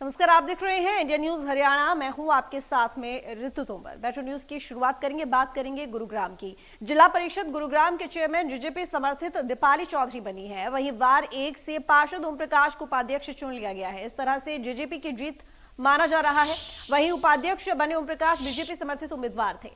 नमस्कार, आप देख रहे हैं इंडिया न्यूज हरियाणा। मैं हूं आपके साथ में ऋतु तोमर। मेट्रो न्यूज की शुरुआत करेंगे, बात करेंगे गुरुग्राम की। जिला परिषद गुरुग्राम के चेयरमैन बीजेपी समर्थित दीपाली चौधरी बनी है। वहीं वार्ड 1 से पार्षद ओम प्रकाश को उपाध्यक्ष चुन लिया गया है। इस तरह से जेजेपी की जीत माना जा रहा है। वहीं उपाध्यक्ष बने ओम प्रकाश बीजेपी समर्थित उम्मीदवार थे।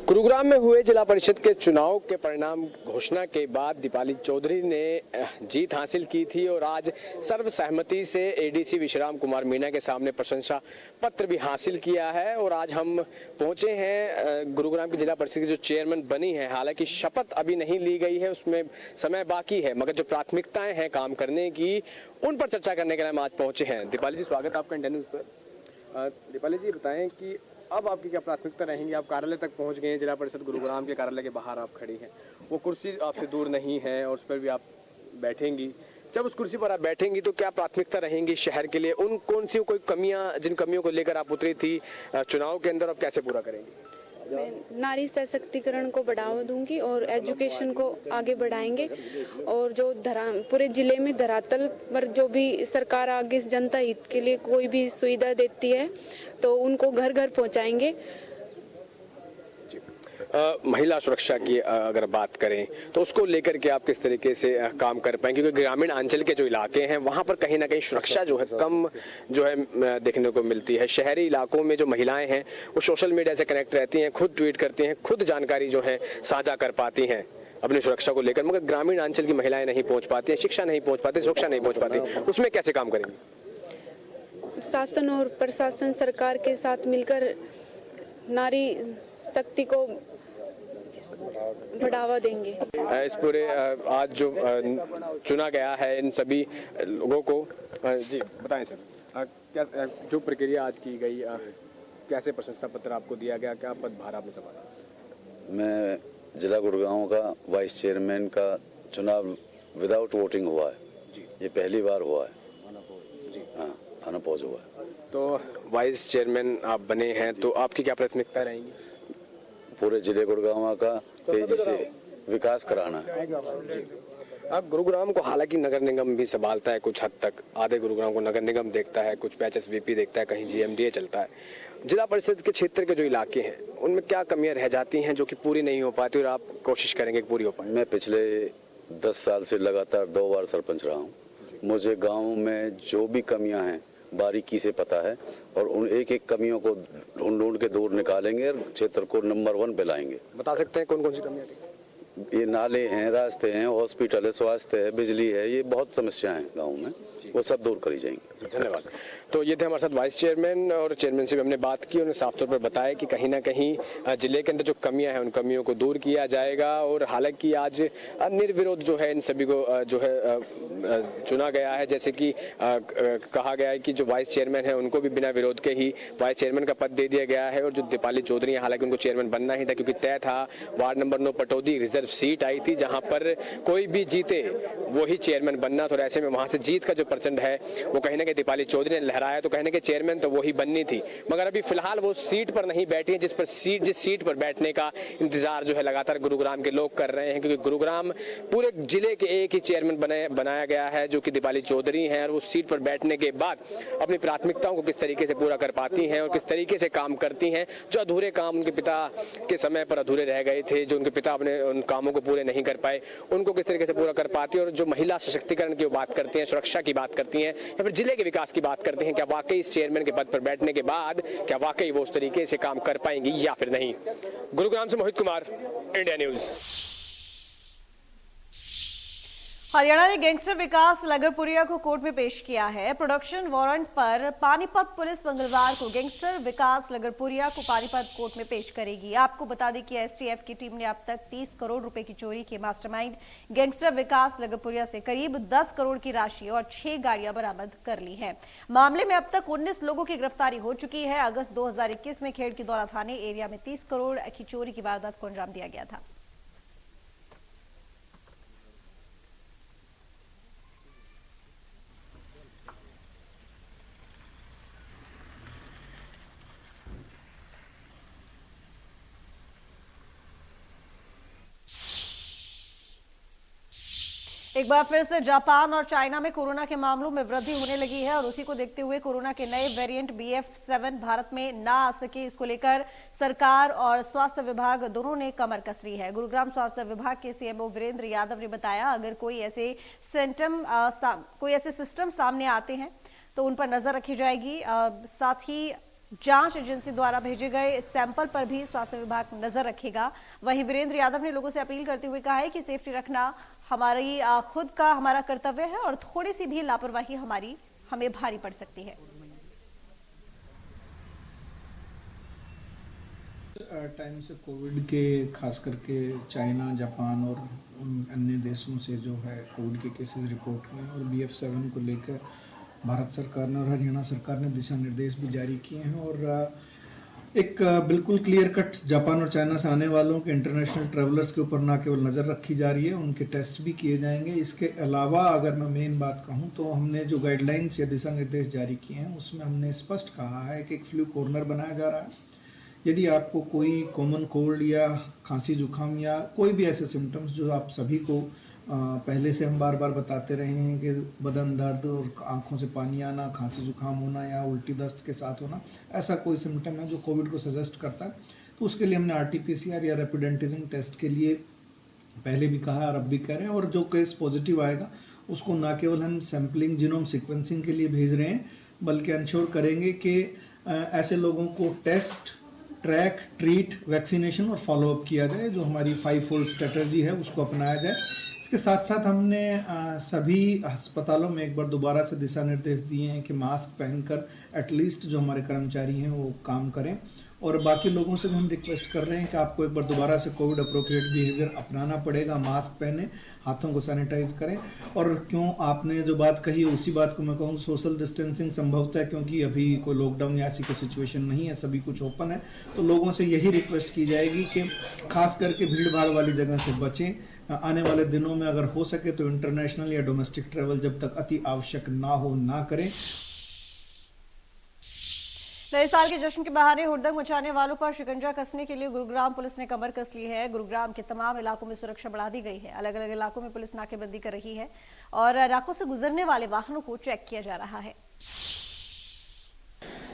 गुरुग्राम में हुए जिला परिषद के चुनाव के परिणाम घोषणा के बाद दीपाली चौधरी ने जीत हासिल की थी और आज सर्वसहमति से एडीसी विश्राम कुमार मीणा के सामने प्रशंसा पत्र भी हासिल किया है। और आज हम पहुंचे हैं गुरुग्राम की जिला परिषद की जो चेयरमैन बनी है। हालांकि शपथ अभी नहीं ली गई है, उसमें समय बाकी है, मगर जो प्राथमिकताएं हैं काम करने की, उन पर चर्चा करने के लिए हम आज पहुंचे हैं। दीपाली जी, स्वागत आपका इंडिया न्यूज पर। दीपाली जी, बताएं कि अब आपकी क्या प्राथमिकता रहेंगी? आप कार्यालय तक पहुंच गए हैं, जिला परिषद गुरुग्राम के कार्यालय के बाहर आप खड़ी हैं। वो कुर्सी आपसे दूर नहीं है और उस पर भी आप बैठेंगी। जब उस कुर्सी पर आप बैठेंगी तो क्या प्राथमिकता रहेंगी शहर के लिए? उन कौन सी कोई कमियां, जिन कमियों को लेकर आप उतरी थी चुनाव के अंदर, आप कैसे पूरा करेंगी? मैं नारी सशक्तिकरण को बढ़ावा दूंगी और एजुकेशन को आगे बढ़ाएंगे। और जो पूरे जिले में धरातल पर जो भी सरकार आगे जनता हित के लिए कोई भी सुविधा देती है तो उनको घर घर पहुंचाएंगे। महिला सुरक्षा की अगर बात करें तो उसको लेकर के आप किस तरीके से काम कर पाएंगे? क्योंकि ग्रामीण अंचल के जो इलाके हैं वहां पर कहीं ना कहीं सुरक्षा जो है कम जो है देखने को मिलती है। शहरी इलाकों में जो महिलाएं हैं वो सोशल मीडिया से कनेक्ट रहती हैं, खुद ट्वीट करती हैं, खुद जानकारी जो है साझा कर पाती हैं अपनी सुरक्षा को लेकर, मगर ग्रामीण अंचल की महिलाएं नहीं पहुंच पाती हैं, शिक्षा नहीं पहुंच पाती, सुरक्षा नहीं पहुंच पाती। उसमें कैसे काम करेंगे? शासन और प्रशासन सरकार के साथ मिलकर नारी शक्ति को बढ़ावा देंगे। इस पूरे आज जो चुना गया है इन सभी लोगों को, जी बताएं सर, क्या जो प्रक्रिया आज की गई, कैसे प्रशंसा पत्र आपको दिया गया, क्या पदभार आपने संभाला? मैं जिला गुड़गांव का वाइस चेयरमैन का चुनाव विदाउट वोटिंग हुआ है। ये पहली बार हुआ है। हाँ, अनअपोज हुआ है। तो वाइस चेयरमैन आप बने हैं तो आपकी क्या प्राथमिकता रहेंगी? पूरे जिले गुड़गांव का तेजी से विकास कराना है। अब गुरुग्राम को हालांकि नगर निगम भी संभालता है कुछ हद तक। आधे गुरुग्राम को नगर निगम देखता है, कुछ पैचेस वीपी देखता है, कहीं जीएमडीए चलता है। जिला परिषद के क्षेत्र के जो इलाके हैं उनमें क्या कमियां रह जाती हैं जो कि पूरी नहीं हो पाती और आप कोशिश करेंगे कि पूरी हो पाए? मैं पिछले 10 साल से लगातार 2 बार सरपंच रहा हूँ। मुझे गाँव में जो भी कमियाँ हैं बारीकी से पता है और उन एक एक कमियों को ढूंढ के दूर निकालेंगे और क्षेत्र को नंबर 1 पे लाएंगे। बता सकते हैं कौन कौन सी कमियां थी? ये नाले हैं, रास्ते हैं, हॉस्पिटल है, स्वास्थ्य है, बिजली है, ये बहुत समस्याएं हैं गाँव में, वो सब दूर करी जाएंगी। धन्यवाद। तो ये थे हमारे साथ वाइस चेयरमैन और चेयरमैन से भी हमने बात की। उन्होंने साफ तौर पर बताया कि कहीं ना कहीं जिले के अंदर जो कमियां हैं उन कमियों को दूर किया जाएगा। और हालांकि आज निर्विरोध जो है इन सभी को जो है चुना गया है। जैसे कि कहा गया है कि जो वाइस चेयरमैन है उनको भी बिना विरोध के ही वाइस चेयरमैन का पद दे दिया गया है। और जो दीपाली चौधरी है, हालांकि उनको चेयरमैन बनना ही था क्योंकि तय था, ward number 9 Pataudi reserve seat आई थी जहां पर कोई भी जीते वो ही चेयरमैन बनना। तो ऐसे में वहां से जीत का जो प्रचंड है वो कहीं ना कहीं दीपाली चौधरी ने लहराया। तो कहीं ना कहीं चेयरमैन तो वही बननी थी, मगर अभी फिलहाल वो सीट पर नहीं बैठी है जिस सीट पर बैठने का इंतजार जो है लगातार गुरुग्राम के लोग कर रहे हैं। क्योंकि गुरुग्राम पूरे जिले के एक ही चेयरमैन बनाया गया है जो कि दीपाली चौधरी हैं। और वो सीट पर बैठने के बाद अपनी प्राथमिकताओं को किस तरीके से पूरा कर पाती हैं और किस तरीके से काम करती हैं। जो अधूरे काम उनके पिता के समय पर अधूरे रह गए थे, जो उनके पिता अपने उन कामों को पूरे नहीं कर पाए, उनको किस तरीके से पूरा कर पाती है। और जो महिला सशक्तिकरण की बात करती हैं, सुरक्षा की बात करती हैं या फिर जिले के विकास की बात करते हैं, क्या वाकई इस चेयरमैन के पद पर बैठने के बाद क्या वाकई वो उस तरीके से काम कर पाएंगी या फिर नहीं? गुरुग्राम से मोहित कुमार, इंडिया न्यूज। हरियाणा ने गैंगस्टर विकास लगरपुरिया को कोर्ट में पेश किया है। प्रोडक्शन वारंट पर पानीपत पुलिस मंगलवार को गैंगस्टर विकास लगरपुरिया को पानीपत कोर्ट में पेश करेगी। आपको बता दें कि एसटीएफ की टीम ने अब तक 30 करोड़ रुपए की चोरी के मास्टरमाइंड गैंगस्टर विकास लगरपुरिया से करीब 10 करोड़ की राशि और 6 गाड़ियां बरामद कर ली है। मामले में अब तक 19 लोगों की गिरफ्तारी हो चुकी है। अगस्त 2021 में खेड़ की दौरा थाने एरिया में 30 करोड़ की चोरी की वारदात को अंजाम दिया गया था। एक बार फिर से जापान और चाइना में कोरोना के मामलों में वृद्धि होने लगी है और उसी को देखते हुए कोरोना के नए वेरिएंट BF7 भारत में ना आ सके, इसको लेकर सरकार और स्वास्थ्य विभाग दोनों ने कमर कस ली है। गुरुग्राम स्वास्थ्य विभाग के CMO वीरेंद्र यादव ने बताया, अगर कोई ऐसे सिस्टम सामने आते हैं तो उन पर नजर रखी जाएगी। साथ ही जांच एजेंसी द्वारा भेजे गए सैंपल पर भी स्वास्थ्य विभाग नजर रखेगा। वहीं वीरेंद्र यादव ने लोगों से अपील करते हुए कहा है कि सेफ्टी रखना हमारी खुद का हमारा कर्तव्य है और थोड़ी सी भी लापरवाही हमें भारी पड़ सकती है। टाइम से कोविड के खास करके चाइना, जापान और अन्य देशों से जो है कोविड के केसेस रिपोर्ट हुए और BF7 को लेकर भारत सरकार ने और हरियाणा सरकार ने दिशा निर्देश भी जारी किए हैं और एक बिल्कुल क्लियर कट जापान और चाइना से आने वालों के इंटरनेशनल ट्रैवलर्स के ऊपर ना केवल नज़र रखी जा रही है, उनके टेस्ट भी किए जाएंगे। इसके अलावा अगर मैं मेन बात कहूं तो हमने जो गाइडलाइंस या दिशा निर्देश जारी किए हैं उसमें हमने स्पष्ट कहा है कि एक फ्लू कॉर्नर बनाया जा रहा है। यदि आपको कोई कॉमन कोल्ड या खांसी जुकाम या कोई भी ऐसे सिम्टम्स जो आप सभी को पहले से हम बार बार बताते रहे हैं कि बदन दर्द और आंखों से पानी आना, खांसी जुकाम होना या उल्टी दस्त के साथ होना, ऐसा कोई सिम्टम है जो कोविड को सजेस्ट करता है, तो उसके लिए हमने RT-PCR या रैपिड एंटीजन टेस्ट के लिए पहले भी कहा और अब भी कह रहे हैं। और जो केस पॉजिटिव आएगा उसको ना केवल हम सैम्पलिंग जीनोम सिक्वेंसिंग के लिए भेज रहे हैं, बल्कि इंश्योर करेंगे कि ऐसे लोगों को टेस्ट, ट्रैक, ट्रीट, वैक्सीनेशन और फॉलोअप किया जाए। जो हमारी 5-fold स्ट्रेटजी है उसको अपनाया जाए। इसके साथ साथ हमने सभी अस्पतालों में एक बार दोबारा से दिशा निर्देश दिए हैं कि मास्क पहनकर एटलीस्ट जो हमारे कर्मचारी हैं वो काम करें। और बाकी लोगों से भी हम रिक्वेस्ट कर रहे हैं कि आपको एक बार दोबारा से कोविड अप्रोप्रिएट बिहेवियर अपनाना पड़ेगा। मास्क पहने, हाथों को सैनिटाइज करें। और क्यों आपने जो बात कही है उसी बात को मैं कहूँ, सोशल डिस्टेंसिंग संभवतः क्योंकि अभी कोई लॉकडाउन या ऐसी कोई सिचुएशन नहीं है, सभी कुछ ओपन है, तो लोगों से यही रिक्वेस्ट की जाएगी कि खास करके भीड़ भाड़ वाली जगह से बचें। आने वाले दिनों में अगर हो सके तो इंटरनेशनल या डोमेस्टिक ट्रैवल जब तक अति आवश्यक ना हो ना करें। नए साल के जश्न के बहाने हुड़दंग मचाने वालों पर शिकंजा कसने के लिए गुरुग्राम पुलिस ने कमर कस ली है। गुरुग्राम के तमाम इलाकों में सुरक्षा बढ़ा दी गई है। अलग अलग इलाकों में पुलिस नाकेबंदी कर रही है और इलाकों से गुजरने वाले वाहनों को चेक किया जा रहा है।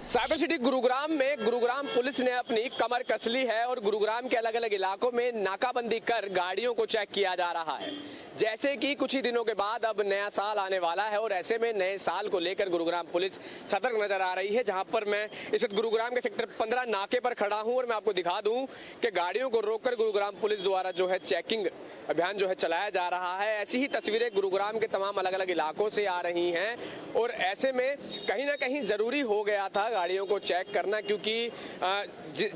साइबर सिटी गुरुग्राम में गुरुग्राम पुलिस ने अपनी कमर कस ली है और गुरुग्राम के अलग अलग इलाकों में नाकाबंदी कर गाड़ियों को चेक किया जा रहा है। जैसे कि कुछ ही दिनों के बाद अब नया साल आने वाला है और ऐसे में नए साल को लेकर गुरुग्राम पुलिस सतर्क नजर आ रही है। जहां पर मैं इस वक्त गुरुग्राम के सेक्टर 15 नाके पर खड़ा हूं और मैं आपको दिखा दूं कि गाड़ियों को रोककर गुरुग्राम पुलिस द्वारा जो है चेकिंग अभियान जो है चलाया जा रहा है। ऐसी ही तस्वीरें गुरुग्राम के तमाम अलग अलग इलाकों से आ रही हैं और ऐसे में कहीं ना कहीं जरूरी हो गया था गाड़ियों को चेक करना, क्योंकि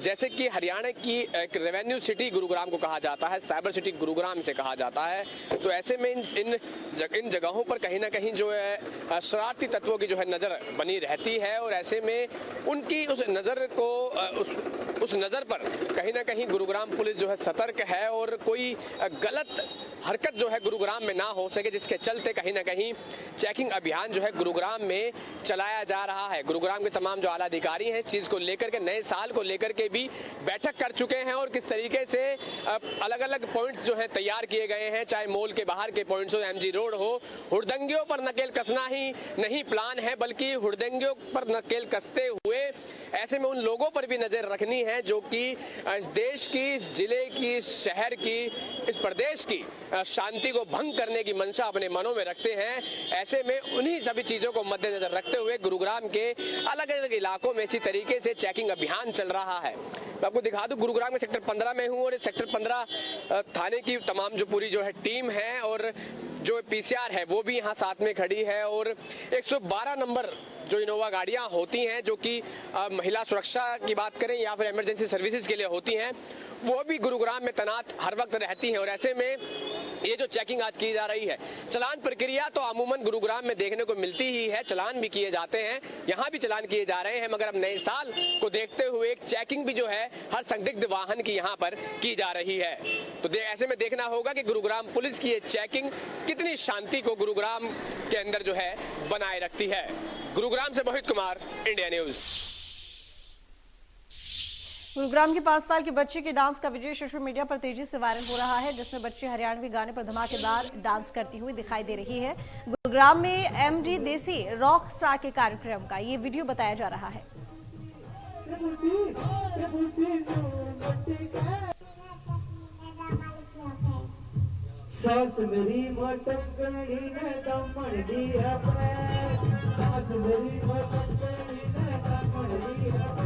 जैसे कि हरियाणा की एक रेवेन्यू सिटी गुरुग्राम को कहा जाता है, साइबर सिटी गुरुग्राम से कहा जाता है, तो ऐसे में इन जगहों पर कहीं ना कहीं जो है शरारती तत्वों की जो है नज़र बनी रहती है और ऐसे में उनकी उस नज़र को उस नज़र पर कहीं ना कहीं गुरुग्राम पुलिस जो है सतर्क है और कोई गलत हरकत जो है गुरुग्राम में ना हो सके, जिसके चलते कहीं ना कहीं चेकिंग अभियान जो है गुरुग्राम में चलाया जा रहा है। गुरुग्राम के तमाम जो आला अधिकारी हैं इस चीज़ को लेकर के, नए साल को लेकर के भी बैठक कर चुके हैं और किस तरीके से अलग अलग पॉइंट्स जो हैं तैयार किए गए हैं, चाहे मॉल के बाहर के पॉइंट्स हो, MG रोड हो। हुड़दंगियों पर नकेल कसना ही नहीं प्लान है, बल्कि हुड़दंगियों पर नकेल कसते हुए ऐसे में उन लोगों पर भी नजर रखनी है जो कि इस देश की, इस जिले की, इस शहर की, इस प्रदेश की शांति को भंग करने की मंशा अपने मनों में रखते हैं। ऐसे में उन्हीं सभी चीजों को मद्देनजर रखते हुए गुरुग्राम के अलग अलग इलाकों में इसी तरीके से चेकिंग अभियान चल रहा है। मैं आपको दिखा दूं, गुरुग्राम के सेक्टर 15 में हूं और इस सेक्टर 15 थाने की तमाम जो पूरी जो है टीम है और जो PCR है वो भी यहाँ साथ में खड़ी है और 112 नंबर जो इनोवा गाड़ियाँ होती हैं जो कि महिला सुरक्षा की बात करें या फिर इमरजेंसी सर्विसेज के लिए होती हैं, वो भी गुरुग्राम में तैनात हर वक्त रहती हैं। और ऐसे में ये जो चेकिंग आज की जा रही है, चलान प्रक्रिया तो अमूमन गुरुग्राम में देखने को मिलती ही है, चलान भी किए जाते हैं, यहाँ भी चलान किए जा रहे हैं, मगर अब नए साल को देखते हुए एक चेकिंग भी जो है हर संदिग्ध वाहन की यहाँ पर की जा रही है। तो ऐसे में देखना होगा कि गुरुग्राम पुलिस की ये चेकिंग कितनी शांति को गुरुग्राम के अंदर जो है बनाए रखती है। गुरुग्राम से मोहित कुमार, इंडिया न्यूज। गुरुग्राम के 5 साल के बच्चे के डांस का वीडियो सोशल मीडिया पर तेजी से वायरल हो रहा है, जिसमें बच्ची हरियाणवी गाने पर धमाकेदार डांस करती हुई दिखाई दे रही है। गुरुग्राम में एमडी देसी रॉक स्टार के कार्यक्रम का ये वीडियो बताया जा रहा है। सास मेरी मटकड़ी ने दमन दिया सास मेरी मटकड़ी ने दमन दिया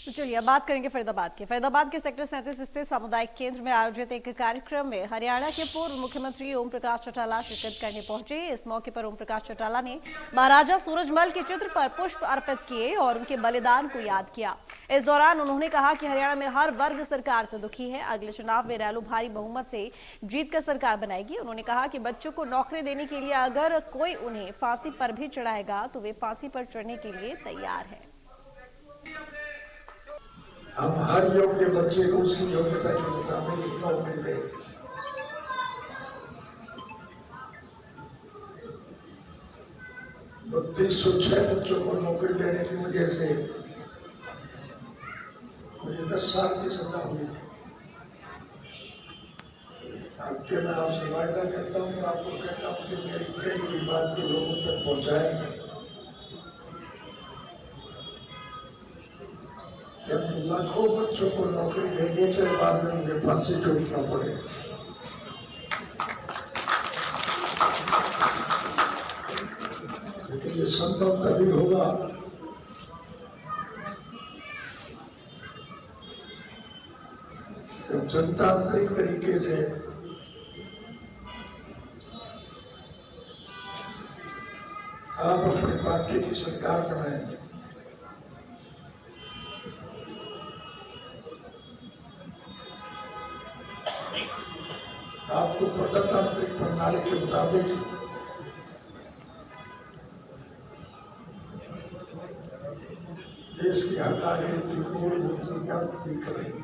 तो चलिए अब बात करेंगे फरीदाबाद की। फरीदाबाद के सेक्टर 37 स्थित सामुदायिक केंद्र में आयोजित एक कार्यक्रम में हरियाणा के पूर्व मुख्यमंत्री ओम प्रकाश चौटाला शिरकत करने पहुंचे। इस मौके पर ओम प्रकाश चौटाला ने महाराजा सूरजमल के चित्र पर पुष्प अर्पित किए और उनके बलिदान को याद किया। इस दौरान उन्होंने कहा कि हरियाणा में हर वर्ग सरकार से दुखी है। अगले चुनाव में रैलू भारी बहुमत से जीत कर सरकार बनाएगी। उन्होंने कहा कि बच्चों को नौकरी देने के लिए अगर कोई उन्हें फांसी पर भी चढ़ाएगा तो वे फांसी पर चढ़ने के लिए तैयार है। हम हर योग्य बच्चे को उसकी योग्यता के मुताबिक नौकरी दें। 3206 बच्चों को नौकरी देने की वजह से मुझे 10 साल की सजा हुई थी। आपके मैं आपसे वायदा करता हूँ, आपको कहता हूँ कि मेरी कई हुई बात को लोगों तक पहुँचाए। जब लाखों बच्चों को नौकरी देने के बाद में मुझे फांसी चढ़ना पड़े, लेकिन ये संभव तभी होगा जब जनतांत्रिक तरीके से आप अपनी पार्टी की सरकार बनाएंगे। आपको प्रजातांत्रिक प्रणाली के मुताबिक देश की हर नागरिक की मूलभूत जरूरत पूरी करेंगे।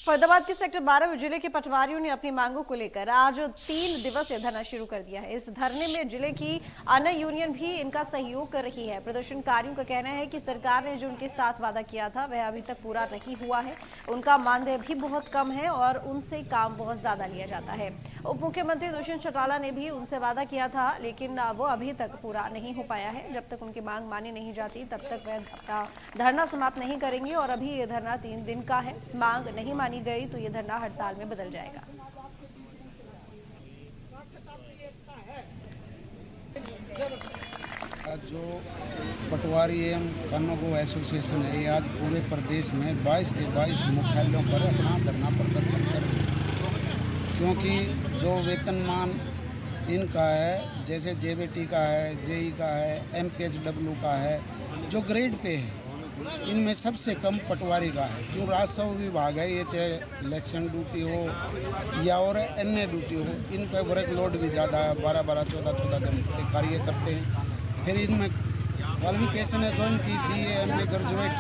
फरीदाबाद के सेक्टर 12 जिले के पटवारियों ने अपनी मांगों को लेकर आज 3 दिवसीय धरना शुरू कर दिया है। इस धरने में जिले की अन्य यूनियन भी इनका सहयोग कर रही है। प्रदर्शनकारियों का कहना है कि सरकार ने जो उनके साथ वादा किया था वह अभी तक पूरा नहीं हुआ है। उनका मानदेय भी बहुत कम है और उनसे काम बहुत ज्यादा लिया जाता है। उप मुख्यमंत्री दुष्यंत चौटाला ने भी उनसे वादा किया था, लेकिन वो अभी तक पूरा नहीं हो पाया है। जब तक उनकी मांग मानी नहीं जाती तब तक वह अपना धरना समाप्त नहीं करेंगे और अभी ये धरना 3 दिन का है। मांग नहीं मानी गई तो ये धरना हड़ताल में बदल जाएगा। जो पटवारी एवं कानूगो एसोसिएशन है, ये आज पूरे प्रदेश में 22 के 22 मुख्यालयों पर अपना धरना प्रदर्शन कर रहे हैं। क्योंकि जो वेतनमान इनका है, जैसे जेबीटी का है, जेई का है, एमपीएचडब्ल्यू का है, जो ग्रेड पे है, इनमें सबसे कम पटवारी का है। क्यों राजस्व विभाग है, ये चाहे इलेक्शन ड्यूटी हो या और अन्य ड्यूटी हो, इन पर वर्क लोड भी ज़्यादा है। 12-12, 14-14 घंटे कार्य करते हैं। फिर इनमें क्वालिफिकेशन है जो इनकी BA, MA ग्रेजुएट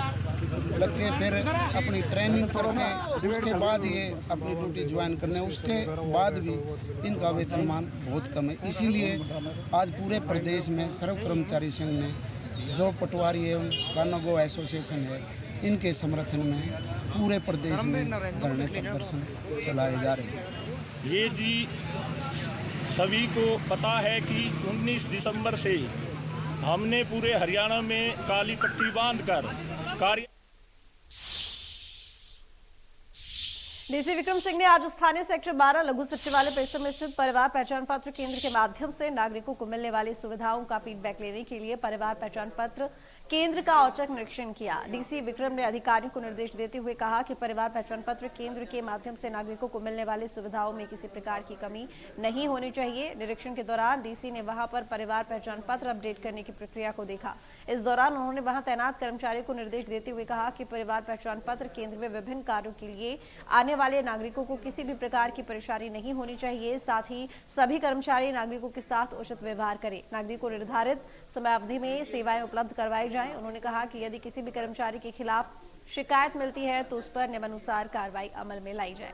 लग के फिर अपनी ट्रेनिंग करके उसके बाद ये अपनी ड्यूटी ज्वाइन करने, उसके बाद भी इनका वेतनमान बहुत कम है। इसीलिए आज पूरे प्रदेश में सर्व कर्मचारी संघ ने, जो पटवारी एवं कानूगो एसोसिएशन है, इनके समर्थन में पूरे प्रदेश में धरने प्रदर्शन चलाए जा रहे हैं। ये जी सभी को पता है कि 19 दिसंबर से हमने पूरे हरियाणा में काली पट्टी बांधकर कार्य। डीसी विक्रम सिंह ने आज स्थानीय सेक्टर 12 लघु सचिवालय परिसर में स्थित परिवार पहचान पत्र केंद्र के माध्यम से नागरिकों को मिलने वाली सुविधाओं का फीडबैक लेने के लिए परिवार पहचान पत्र केंद्र का औचक निरीक्षण किया। डीसी विक्रम ने अधिकारियों को निर्देश देते हुए कहा कि परिवार पहचान पत्र केंद्र के माध्यम से नागरिकों को मिलने वाली सुविधाओं में किसी प्रकार की कमी नहीं होनी चाहिए। निरीक्षण के दौरान डीसी ने वहां पर परिवार पहचान पत्र अपडेट करने की प्रक्रिया को देखा। इस दौरान उन्होंने वहां तैनात कर्मचारियों को निर्देश देते हुए कहा कि परिवार पहचान पत्र केंद्र में विभिन्न कार्यों के लिए आने वाले नागरिकों को किसी भी प्रकार की परेशानी नहीं होनी चाहिए। साथ ही सभी कर्मचारी नागरिकों के साथ उचित व्यवहार करें। नागरिकों को निर्धारित समयावधि में सेवाएं उपलब्ध करवाई जाएं। उन्होंने कहा कि यदि किसी भी कर्मचारी के खिलाफ शिकायत मिलती है तो उस पर नियमानुसार कार्रवाई अमल में लाई जाए।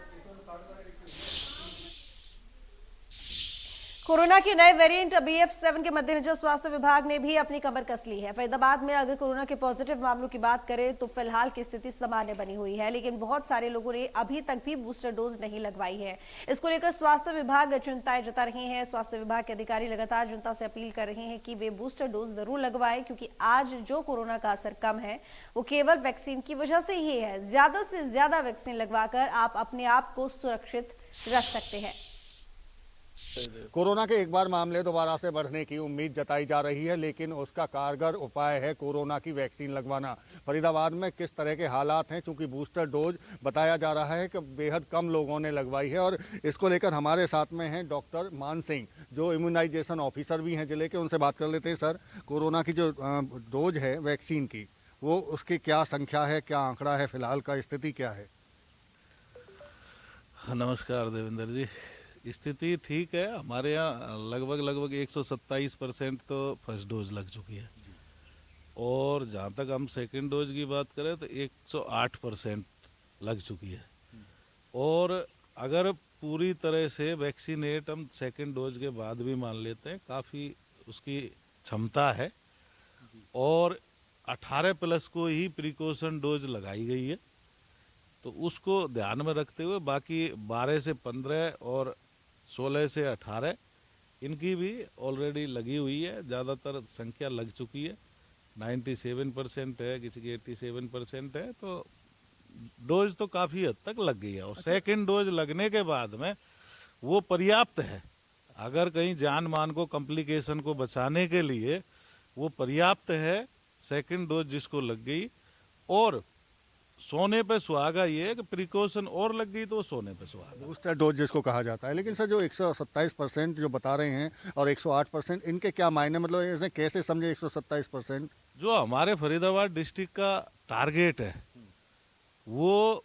कोरोना के नए वेरिएंट BF7 के मद्देनजर स्वास्थ्य विभाग ने भी अपनी कमर कस ली है। फरीदाबाद में अगर कोरोना के पॉजिटिव मामलों की बात करें तो फिलहाल की स्थिति सामान्य बनी हुई है, लेकिन बहुत सारे लोगों ने अभी तक भी बूस्टर डोज नहीं लगवाई है। इसको लेकर स्वास्थ्य विभाग चिंताएं जता रहे हैं। स्वास्थ्य विभाग के अधिकारी लगातार जनता से अपील कर रहे हैं कि वे बूस्टर डोज जरूर लगवाएं, क्योंकि आज जो कोरोना का असर कम है वो केवल वैक्सीन की वजह से ही है। ज्यादा से ज्यादा वैक्सीन लगवाकर आप अपने आप को सुरक्षित रख सकते हैं। कोरोना के एक बार मामले दोबारा से बढ़ने की उम्मीद जताई जा रही है, लेकिन उसका कारगर उपाय है कोरोना की वैक्सीन लगवाना। फरीदाबाद में किस तरह के हालात हैं, चूंकि बूस्टर डोज बताया जा रहा है कि बेहद कम लोगों ने लगवाई है, और इसको लेकर हमारे साथ में हैं डॉक्टर मान सिंह, जो इम्यूनाइजेशन ऑफिसर भी हैं जिले के। उनसे बात कर लेते हैं। सर, कोरोना की जो डोज है वैक्सीन की, वो उसकी क्या संख्या है, क्या आंकड़ा है, फिलहाल का स्थिति क्या है? नमस्कार देवेंद्र जी, स्थिति ठीक है। हमारे यहाँ लगभग 127% तो फर्स्ट डोज लग चुकी है, और जहाँ तक हम सेकंड डोज की बात करें तो 108% लग चुकी है। और अगर पूरी तरह से वैक्सीनेट हम सेकंड डोज के बाद भी मान लेते हैं, काफ़ी उसकी क्षमता है। और 18+ को ही प्रिकॉशन डोज लगाई गई है, तो उसको ध्यान में रखते हुए बाकी 12 से 15 और 16 से 18 इनकी भी ऑलरेडी लगी हुई है। ज़्यादातर संख्या लग चुकी है, 97% है, किसी की 87% है, तो डोज तो काफ़ी हद तक लग गई है। और सेकंड डोज लगने के बाद में वो पर्याप्त है। अगर कहीं जान मान को, कॉम्प्लिकेशन को बचाने के लिए वो पर्याप्त है सेकंड डोज जिसको लग गई। और सोने पे सुहागा ये है कि प्रिकॉशन और लग गई तो सोने पे सुहागा, बूस्टर डोज जिसको कहा जाता है। लेकिन सर, जो 127% जो बता रहे हैं और 108%, इनके क्या मायने, मतलब इसने कैसे समझे 127%? जो हमारे फरीदाबाद डिस्ट्रिक्ट का टारगेट है वो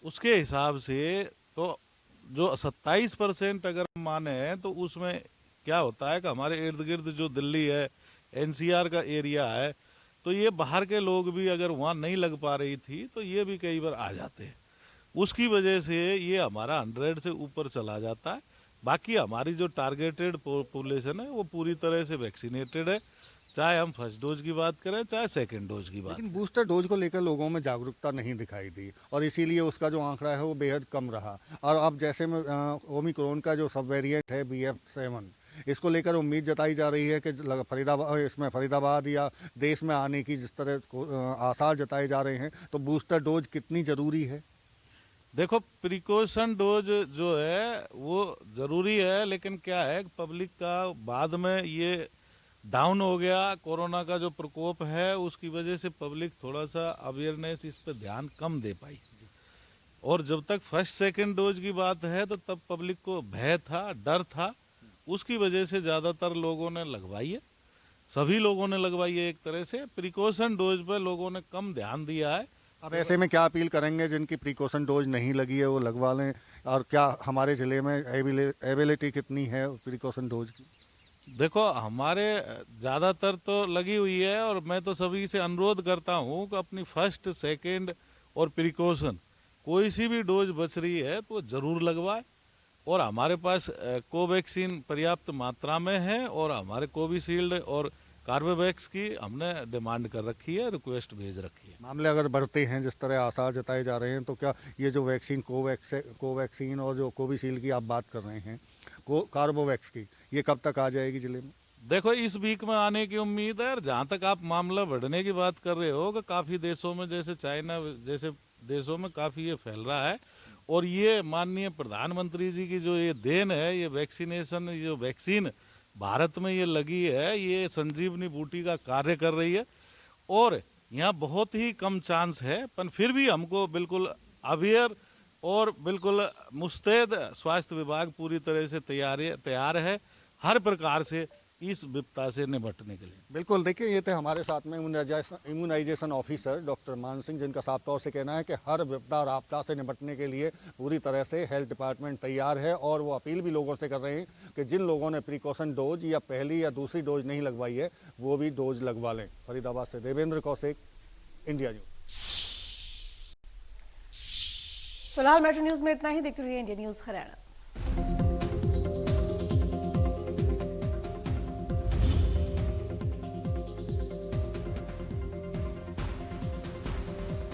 उसके हिसाब से, तो जो 27% अगर हम माने हैं तो उसमें क्या होता है कि हमारे इर्द गिर्द जो दिल्ली है, NCR का एरिया है, तो ये बाहर के लोग भी अगर वहाँ नहीं लग पा रही थी तो ये भी कई बार आ जाते हैं। उसकी वजह से ये हमारा 100 से ऊपर चला जाता है। बाकी हमारी जो टारगेटेड पॉपुलेशन है वो पूरी तरह से वैक्सीनेटेड है, चाहे हम फर्स्ट डोज की बात करें चाहे सेकंड डोज की बात। लेकिन बूस्टर डोज को लेकर लोगों में जागरूकता नहीं दिखाई दी, और इसीलिए उसका जो आंकड़ा है वो बेहद कम रहा। और अब जैसे में ओमिक्रॉन का जो सब वेरिएंट है BF7, इसको लेकर उम्मीद जताई जा रही है कि फरीदाबाद या देश में आने की जिस तरह आसार जताए जा रहे हैं, तो बूस्टर डोज कितनी ज़रूरी है? देखो, प्रिकॉशन डोज जो है वो ज़रूरी है, लेकिन क्या है पब्लिक का बाद में ये डाउन हो गया। कोरोना का जो प्रकोप है उसकी वजह से पब्लिक थोड़ा सा अवेयरनेस इस पर ध्यान कम दे पाई। और जब तक फर्स्ट सेकंड डोज की बात है तो तब पब्लिक को भय था, डर था, उसकी वजह से ज़्यादातर लोगों ने लगवाई है। सभी लोगों ने लगवाई है। एक तरह से प्रिकॉशन डोज पर लोगों ने कम ध्यान दिया है। अब ऐसे में क्या अपील करेंगे जिनकी प्रिकॉशन डोज नहीं लगी है वो लगवा लें? और क्या हमारे ज़िले में एवेलेबिलिटी कितनी है प्रिकॉशन डोज की? देखो हमारे ज़्यादातर तो लगी हुई है, और मैं तो सभी से अनुरोध करता हूँ कि अपनी फर्स्ट सेकेंड और प्रिकॉशन कोई सी भी डोज बच रही है तो ज़रूर लगवाए। और हमारे पास कोवैक्सीन पर्याप्त मात्रा में है, और हमारे कोविशील्ड और कार्बेवैक्स की हमने डिमांड कर रखी है, रिक्वेस्ट भेज रखी है। मामले अगर बढ़ते हैं जिस तरह आसार जताए जा रहे हैं, तो क्या ये जो वैक्सीन कोवैक्सीन और जो कोविशील्ड की आप बात कर रहे हैं, कार्बोवैक्स की, ये कब तक आ जाएगी जिले में? देखो इस वीक में आने की उम्मीद है। और जहाँ तक आप मामला बढ़ने की बात कर रहे हो कि काफ़ी देशों में, जैसे चाइना जैसे देशों में काफ़ी ये फैल रहा है, और ये माननीय प्रधानमंत्री जी की जो ये देन है, ये वैक्सीनेशन, जो वैक्सीन भारत में ये लगी है, ये संजीवनी बूटी का कार्य कर रही है। और यहाँ बहुत ही कम चांस है, पर फिर भी हमको बिल्कुल अवेयर और बिल्कुल मुस्तैद स्वास्थ्य विभाग पूरी तरह से तैयार है हर प्रकार से इस विपदा से निपटने के लिए। बिल्कुल, देखिए ये थे हमारे साथ में इम्यूनाइजेशन ऑफिसर डॉक्टर मान सिंह, जिनका साफ तौर से कहना है कि हर विपदा और आपदा से निपटने के लिए पूरी तरह से हेल्थ डिपार्टमेंट तैयार है। और वो अपील भी लोगों से कर रहे हैं कि जिन लोगों ने प्रिकॉशन डोज या पहली या दूसरी डोज नहीं लगवाई है, वो भी डोज लगवा लें। फरीदाबाद से देवेंद्र कौशिक, इंडिया न्यूज। फिलहाल मेट्रो न्यूज में इतना ही। देखते रहिए इंडिया न्यूज हरियाणा।